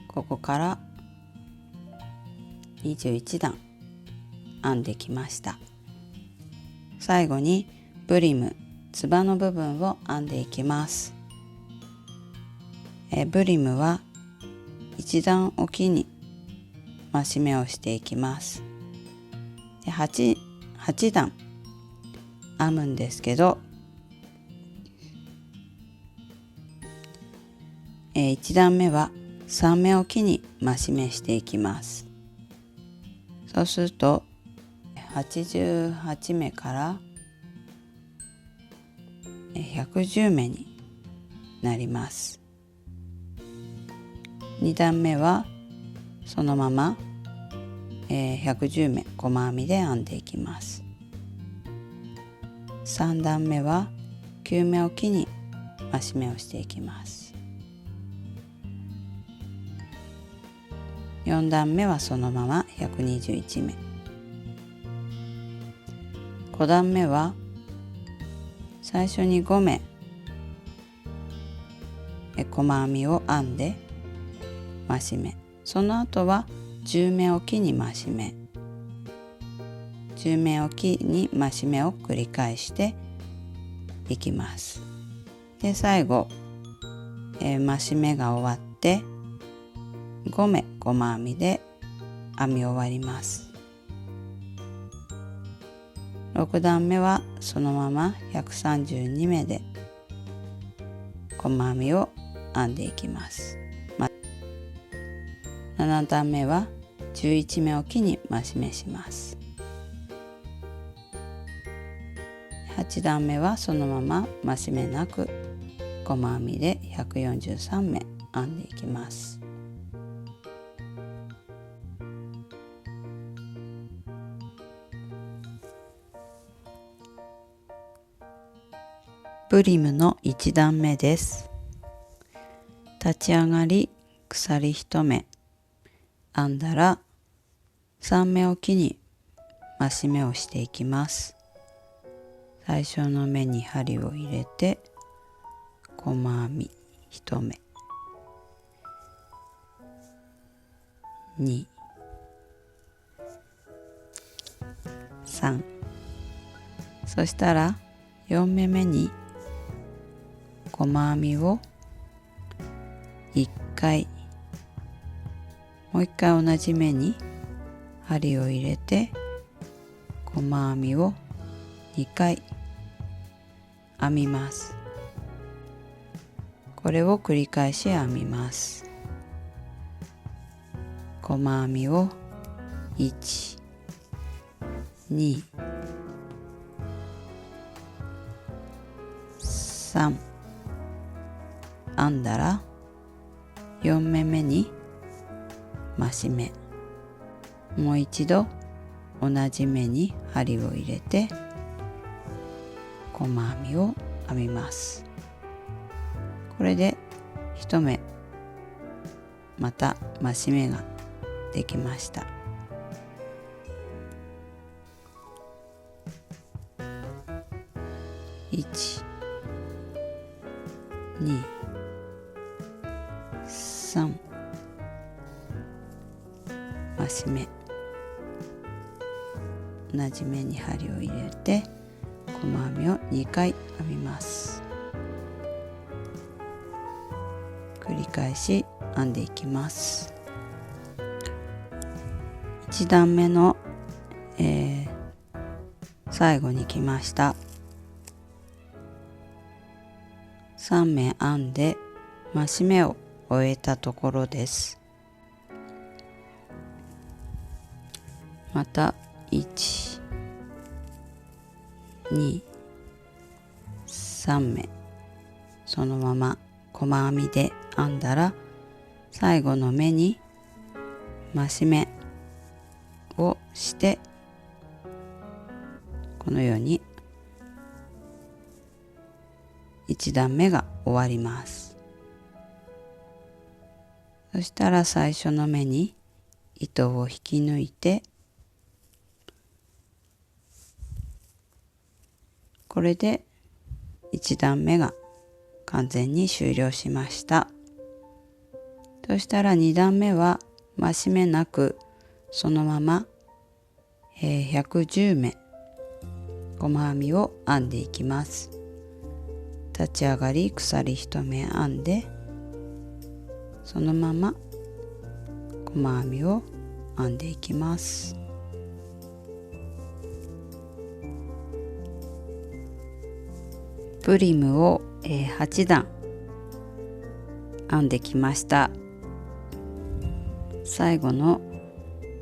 ここから21段編んできました。最後にブリム、つばの部分を編んでいきます。ブリムは1段おきに増し目をしていきます。で 8段編むんですけど、1段目は3目おきに増し目していきます。そうすると88目から110目になります。2段目はそのまま110目細編みで編んでいきます。3段目は9目おきに増し目をしていきます。4段目はそのまま121目。5段目は最初に5目細編みを編んで増し目、その後は10目おきに増し目、10目おきに増し目を繰り返していきます。で最後、増し目が終わって5目細編みで編み終わります。6段目はそのまま132目で細編みを編んでいきます。7段目は11目おきに増し目します。8段目はそのまま増し目なく細編みで143目編んでいきます。ブリムの1段目です。立ち上がり鎖1目編んだら3目おきに増し目をしていきます。最初の目に針を入れて細編み1目2、3、そしたら4目目に細編みを1回、もう1回同じ目に針を入れて細編みを2回編みます。これを繰り返し編みます。細編みを1、2、3編んだら4目目に増し目、もう一度同じ目に針を入れて細編みを編みます。これで1目また増し目ができました。1、2、3増し目、同じ目に針を入れて細編みを2回編みます。繰り返し編んでいきます。1段目の、最後に来ました。3目編んで増し目を終えたところです。また1、2、3目そのまま細編みで編んだら最後の目に増し目をしてこのように1段目が終わります。そしたら最初の目に糸を引き抜いて、これで1段目が完全に終了しました。そしたら2段目は増し目なくそのまま、110目細編みを編んでいきます。立ち上がり鎖1目編んでそのまま細編みを編んでいきます。プリムを8段編んできました。最後の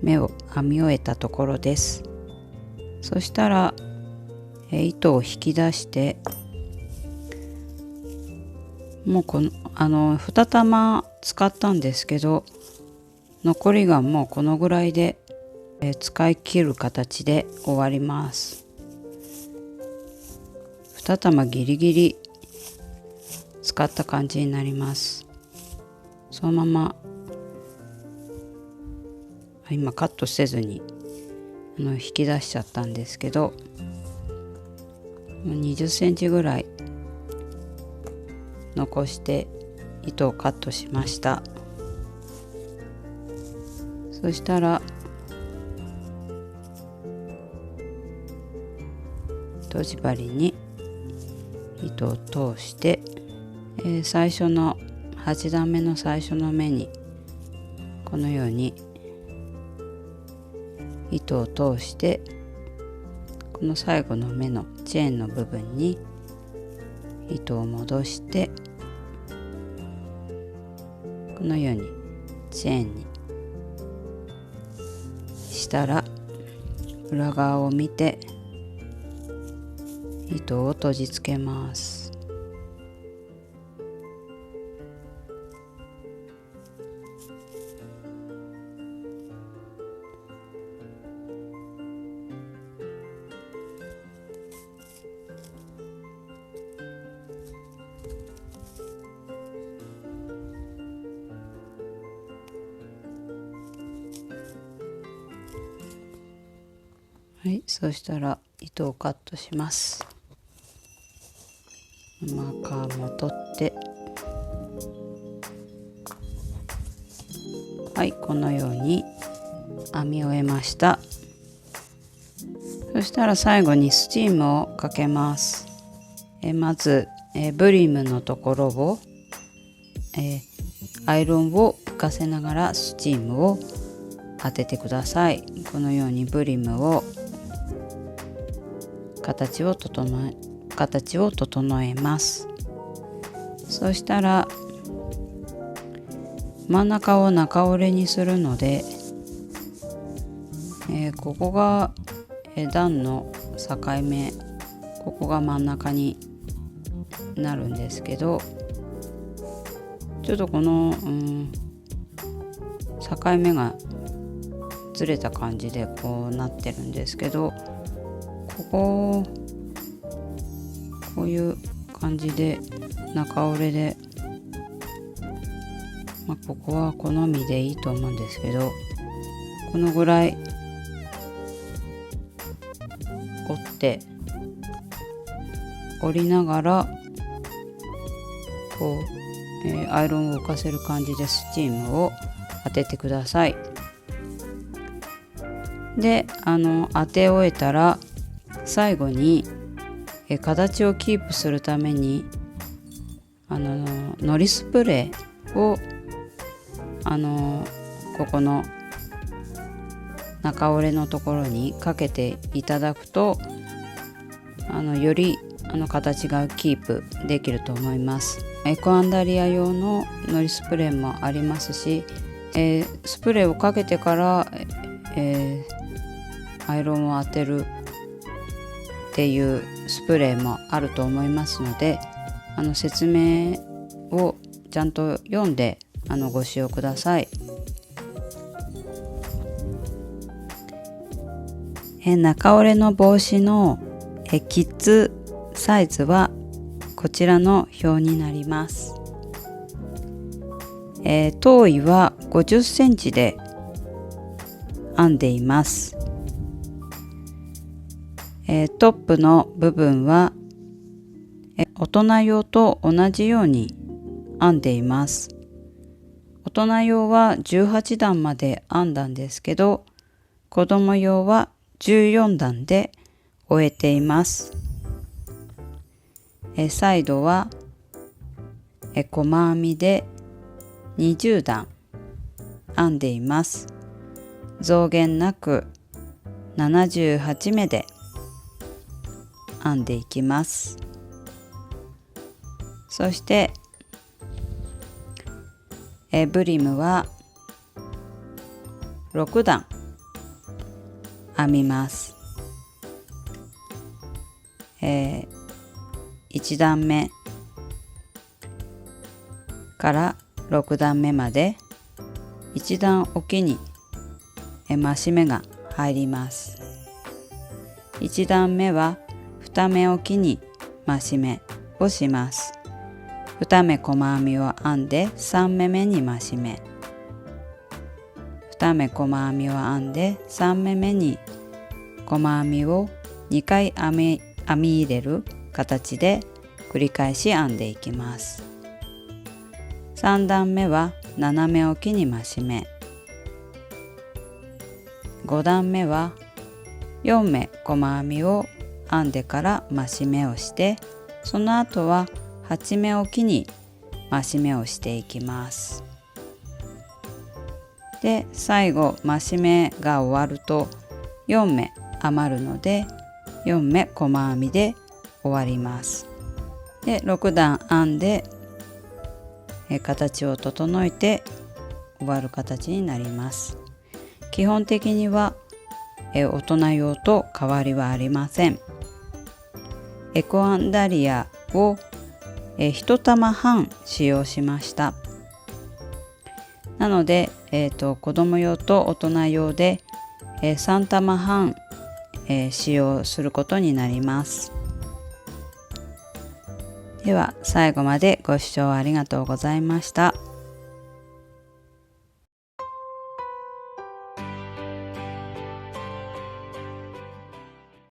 目を編み終えたところです。そしたら糸を引き出してもう2玉使ったんですけど残りがもうこのぐらいで使い切る形で終わります。2玉ギリギリ使った感じになります。そのまま今カットせずに引き出しちゃったんですけど20センチぐらい残して糸をカットしました。そしたらとじ針に糸を通して、最初の8段目の最初の目にこのように糸を通してこの最後の目のチェーンの部分に糸を戻してこのようにチェーンにしたら裏側を見て糸を閉じつけます。はい、そしたら糸をカットします。マーカーも取ってはい、このように編み終えました。そしたら最後にスチームをかけます。まずブリムのところをアイロンを浮かせながらスチームを当ててください。このようにブリムを形を整えます。そしたら真ん中を中折れにするので、ここが段の境目、ここが真ん中になるんですけど、ちょっとこの、境目がずれた感じでこうなってるんですけど、こういう感じで中折れで、ここは好みでいいと思うんですけど、このぐらい折りながらこう、アイロンを浮かせる感じでスチームを当ててください。で当て終えたら最後に形をキープするためにのりスプレーをここの中折れのところにかけていただくとより形がキープできると思います。エコアンダリア用ののりスプレーもありますし、スプレーをかけてから、アイロンを当てるっていうスプレーもあると思いますので、説明をちゃんと読んでご使用ください。中折れの帽子のキッズサイズはこちらの表になります。頭位は50センチで編んでいます。トップの部分は大人用と同じように編んでいます。大人用は18段まで編んだんですけど、子供用は14段で終えています。サイドは細編みで20段編んでいます。増減なく78目で編んでいきます。そしてブリムは6段編みます。1段目から6段目まで1段おきに増し目が入ります。1段目は2目おきに増し目をします。2目細編みを編んで3目目に増し目、2目細編みを編んで3目目に細編みを2回編み入れる形で繰り返し編んでいきます。3段目は7目おきに増し目、5段目は4目細編みを編んでから増し目をして、その後は8目おきに増し目をしていきます。で、最後増し目が終わると4目余るので4目細編みで終わります。で、6段編んで形を整えて終わる形になります。基本的には大人用と変わりはありません。エコアンダリアを1玉半使用しました。なので、子供用と大人用で3玉半使用することになります。では最後までご視聴ありがとうございました。